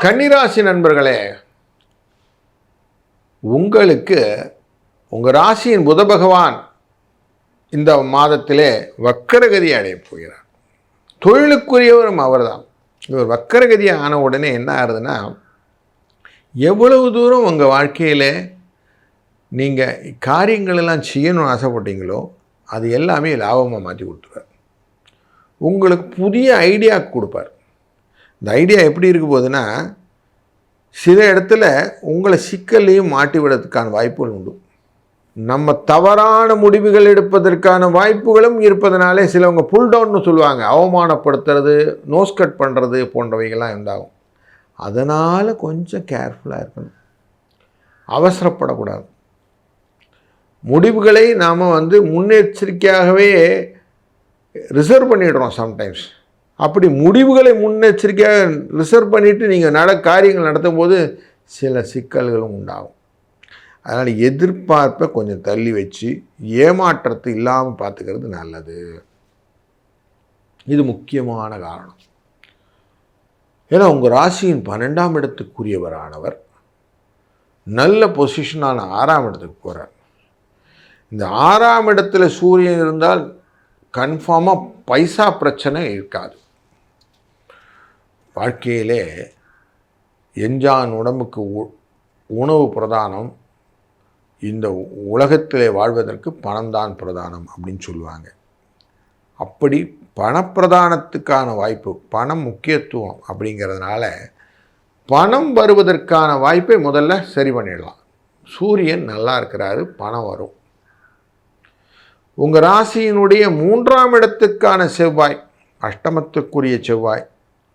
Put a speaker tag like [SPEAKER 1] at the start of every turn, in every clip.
[SPEAKER 1] கன்னிராசி நண்பர்களே, உங்களுக்கு உங்கள் ராசியின் புத பகவான் இந்த மாதத்திலே வக்கரகதி அடையப் போகிறார். தொழிலுக்குரியவரும் அவர்தான். இவர் வக்கரகதி ஆன உடனே என்ன ஆகுதுன்னா, எவ்வளவு தூரம் உங்கள் வாழ்க்கையில் நீங்கள் காரியங்களெல்லாம் செய்யணும்னு ஆசைப்பட்டீங்களோ அது எல்லாமே லாபமாக மாற்றி கொடுத்துருவார். உங்களுக்கு புதிய ஐடியா கொடுப்பார். இந்த ஐடியா எப்படி இருக்க போகுதுன்னா, சில இடத்துல உங்களை சிக்கல்லையும் மாட்டி விடுறதுக்கான வாய்ப்புகள் உண்டு. நம்ம தவறான முடிவுகள் எடுப்பதற்கான வாய்ப்புகளும் இருப்பதனாலே சிலவங்க புல் டவுன்னு சொல்லுவாங்க. அவமானப்படுத்துறது, நோஸ் கட் பண்ணுறது போன்றவைகள்லாம் உண்டாகும். அதனால் கொஞ்சம் கேர்ஃபுல்லாக இருக்கணும். அவசரப்படக்கூடாது. முடிவுகளை நாம் முன்னெச்சரிக்கையாகவே ரிசர்வ் பண்ணிடுறோம் சம்டைம்ஸ். அப்படி முடிவுகளை முன்னெச்சரிக்கையாக ரிசர்வ் பண்ணிவிட்டு நீங்கள் காரியங்கள் நடத்தும் போது சில சிக்கல்களும் உண்டாகும். அதனால் எதிர்பார்ப்பை கொஞ்சம் தள்ளி வச்சு ஏமாற்றத்தை இல்லாமல் பார்த்துக்கிறது நல்லது. இது முக்கியமான காரணம். ஏன்னா உங்கள் ராசியின் 12ஆம் இடத்துக்குரியவரானவர் நல்ல பொசிஷனான 6ஆம் இடத்துக்கு போகிறார். இந்த 6ஆம் இடத்துல சூரியன் இருந்தால் கன்ஃபார்மாக பைசா பிரச்சனை இருக்காது. வாழ்க்கையிலே எஞ்சான் உடம்புக்கு உணவு பிரதானம், இந்த உலகத்திலே வாழ்வதற்கு பணம்தான் பிரதானம் அப்படின்னு சொல்லுவாங்க. அப்படி பணப்பிரதானத்துக்கான வாய்ப்பு, பணம் முக்கியத்துவம் அப்படிங்கிறதுனால பணம் வருவதற்கான வாய்ப்பை முதல்ல சரி பண்ணிடலாம். சூரியன் நல்லா இருக்கிறாரு, பணம் வரும். உங்கள் ராசியினுடைய 3ஆம் இடத்துக்கான செவ்வாய், அஷ்டமத்துக்குரிய செவ்வாய்,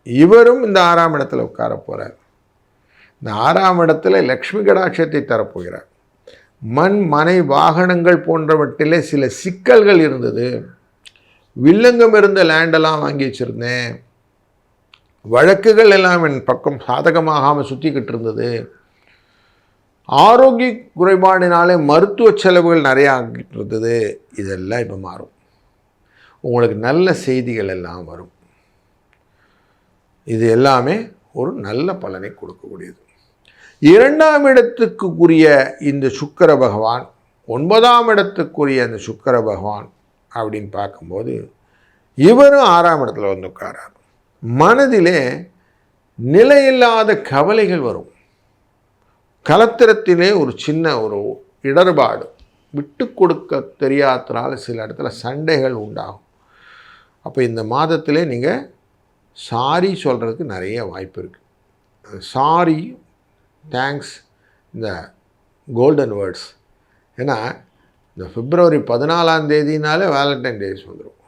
[SPEAKER 1] இவரும் இந்த 6ஆம் இடத்துல உட்கார போகிறார். இந்த 6ஆம் இடத்துல லக்ஷ்மி கடாட்சத்தை தரப்போகிறார். மண், மனை, வாகனங்கள் போன்றவற்றிலே சில சிக்கல்கள் இருந்தது. வில்லங்கம் இருந்த லேண்டெல்லாம் வாங்கி வச்சுருந்தேன், வழக்குகள் எல்லாம் என் பக்கம் சாதகமாகாமல் சுற்றிக்கிட்டு இருந்தது. ஆரோக்கிய குறைபாடினாலே மருத்துவ செலவுகள் நிறையா ஆகிட்டு இருந்தது. இதெல்லாம் இப்போ மாறும். உங்களுக்கு நல்ல செய்திகள் எல்லாம் வரும். இது எல்லாமே ஒரு நல்ல பலனை கொடுக்கக்கூடியது. 2ஆம் இடத்துக்குரிய இந்த சுக்கிர பகவான், 9ஆம் இடத்துக்குரிய அந்த சுக்கிர பகவான் அப்படின்னு பார்க்கும்போது இவரும் 6ஆம் இடத்துல உட்காரார். மனதிலே நிலையில்லாத கவலைகள் வரும். கலத்திரத்திலே ஒரு சின்ன ஒரு இடர்பாடு, விட்டு கொடுக்க தெரியாதனால சில இடத்துல சண்டைகள் உண்டாகும். அப்போ இந்த மாதத்திலே நீங்கள் சாரி சொல்கிறதுக்கு நிறைய வாய்ப்பு இருக்குது. சாரி, தேங்க்ஸ், இந்த கோல்டன் வேர்ட்ஸ். ஏன்னா இந்த பிப்ரவரி 14ஆம் தேதினாலே வேலண்டைன் டேஸ் வந்துடும்.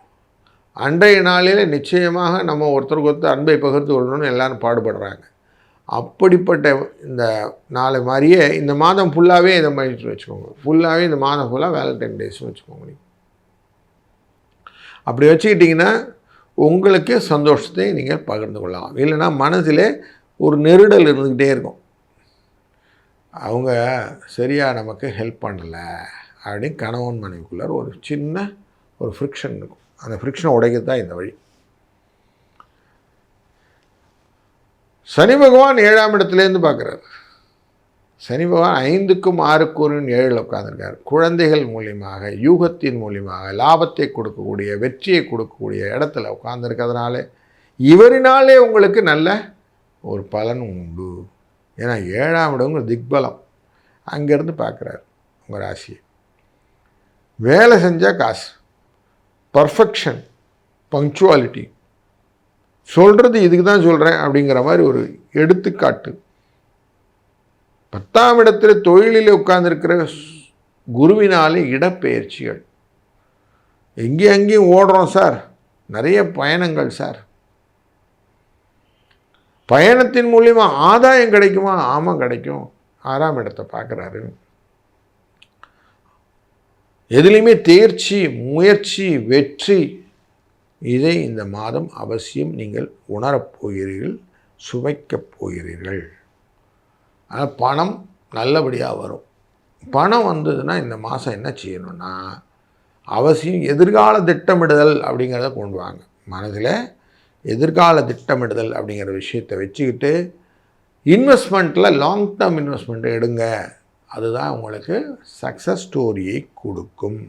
[SPEAKER 1] அன்றைய நாளில் நிச்சயமாக நம்ம ஒருத்தருக்கு ஒருத்தர் அன்பை பகிர்ந்து கொள்ளணும்னு எல்லோரும் பாடுபடுறாங்க. அப்படிப்பட்ட இந்த நாளை மாதிரியே இந்த மாதம் ஃபுல்லாகவே இதை மாதிரி வச்சுக்கோங்க. ஃபுல்லாகவே இந்த மாதம் ஃபுல்லாக வேலண்டைன் டேஸ்னு வச்சுக்கோங்க. அப்படி வச்சுக்கிட்டிங்கன்னா உங்களுக்கு சந்தோஷத்தை நீங்கள் பகிர்ந்து கொள்ளலாம். இல்லைன்னா மனதில் ஒரு நெருடல் இருந்துக்கிட்டே இருக்கும். அவங்க சரியாக நமக்கு ஹெல்ப் பண்ணலை அப்படின்னு கணவன் மனைவிக்குள்ளார் ஒரு சின்ன ஒரு ஃப்ரிக்ஷன் இருக்கும். அந்த ஃப்ரிக்ஷனை உடைக்கிறது தான் இந்த வழி. சனி பகவான் 7ஆம் இடத்துலேருந்து பார்க்குறாரு. சனி பகவான் 5க்கும் 6க்கும் 7 உட்காந்துருக்கார். குழந்தைகள் மூலியமாக, யூகத்தின் மூலியமாக லாபத்தை கொடுக்கக்கூடிய, வெற்றியை கொடுக்கக்கூடிய இடத்துல உட்காந்துருக்கிறதுனால இவரினாலே உங்களுக்கு நல்ல ஒரு பலன் உண்டு. ஏன்னா 7ஆம் இடங்கிற திக்பலம் அங்கேருந்து பார்க்குறாரு உங்கள் ராசியை. வேலை செஞ்சால் காசு, பர்ஃபெக்ஷன், பங்க்சுவாலிட்டி, சொல்கிறது இதுக்கு தான் சொல்கிறேன் அப்படிங்கிற மாதிரி ஒரு எடுத்துக்காட்டு. 10ஆம் இடத்துல தொழிலில் உட்கார்ந்துருக்கிற குருவினாலே இடப்பெயர்ச்சிகள். எங்கேயும் அங்கேயும் ஓடுறோம் சார், நிறைய பயணங்கள் சார். பயணத்தின் மூலியமாக ஆதாயம் கிடைக்குமா? ஆமாம் கிடைக்கும். 6ஆம் இடத்தை பார்க்குறாரு. எதுலேயுமே தேர்ச்சி, முயற்சி, வெற்றி, இதை இந்த மாதம் அவசியம் நீங்கள் உணரப்போகிறீர்கள், சுவைக்கப் போகிறீர்கள். ஆனால் பணம் நல்லபடியாக வரும். பணம் வந்ததுன்னா இந்த மாதம் என்ன செய்யணும்னா, அவசியம் எதிர்கால திட்டமிடுதல் அப்படிங்கிறத கொண்டு வாங்க. மனதில் எதிர்கால திட்டமிடுதல் அப்படிங்கிற விஷயத்தை வச்சுக்கிட்டு இன்வெஸ்ட்மெண்ட்டில் லாங் டேர்ம் இன்வெஸ்ட்மெண்ட்டை எடுங்க. அதுதான் உங்களுக்கு சக்ஸஸ் ஸ்டோரியை கொடுக்கும்.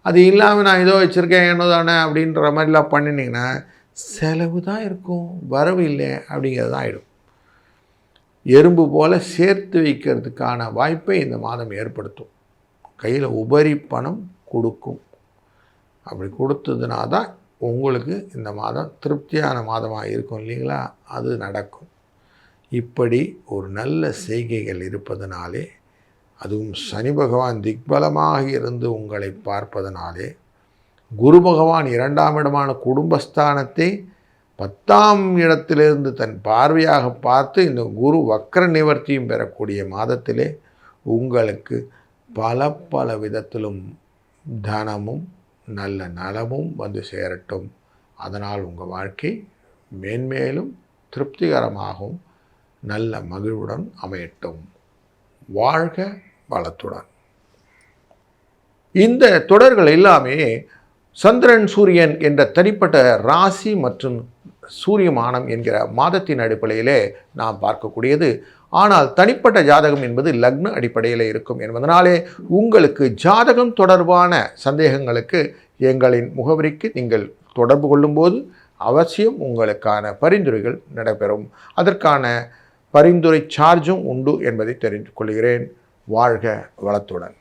[SPEAKER 1] அது இல்லாமல் நான் ஏதோ வச்சுருக்கேன் என்ன தானே அப்படின்ற மாதிரிலாம் பண்ணினீங்கன்னா செலவு தான் இருக்கும், வரவு இல்லை அப்படிங்கிறது தான் ஆகிடும். எறும்பு போல் சேர்த்து வைக்கிறதுக்கான வாய்ப்பை இந்த மாதம் ஏற்படுத்தும். கையில் உபரி பணம் கொடுக்கும். அப்படி கொடுத்ததுனா தான் உங்களுக்கு இந்த மாதம் திருப்தியான மாதமாக இருக்கும் இல்லைங்களா? அது நடக்கும். இப்படி ஒரு நல்ல செய்கைகள் இருப்பதனாலே, அதுவும் சனி பகவான் திக்பலமாக இருந்து உங்களை பார்ப்பதனாலே, குரு பகவான் 2ஆம் இடமான குடும்பஸ்தானத்தை 10ஆம் இடத்திலிருந்து தன் பார்வையாக பார்த்து இந்த குரு வக்ர நிவர்த்தியும் பெறக்கூடிய மாதத்திலே உங்களுக்கு பல விதத்திலும் தனமும் நல்ல நலமும் வந்து சேரட்டும். அதனால் உங்கள் வாழ்க்கை மேன்மேலும் திருப்திகரமாகவும் நல்ல மகிழ்வுடன் அமையட்டும். வாழ்க வளத்துடன். இந்த தொடர்கள் எல்லாமே சந்திரன் சூரியன் என்ற தனிப்பட்ட ராசி மற்றும் சூரியமானம் என்கிற மாதத்தின் அடிப்படையிலே நாம் பார்க்கக்கூடியது. ஆனால் தனிப்பட்ட ஜாதகம் என்பது லக்ன அடிப்படையில் இருக்கும் என்பதனாலே உங்களுக்கு ஜாதகம் தொடர்பான சந்தேகங்களுக்கு எங்களின் முகவரிக்கு நீங்கள் தொடர்பு கொள்ளும்போது அவசியம் உங்களுக்கான பரிந்துரைகள் நடைபெறும். அதற்கான பரிந்துரை சார்ஜும் உண்டு என்பதை தெரிந்து கொள்கிறேன். வாழ்க வளத்துடன்.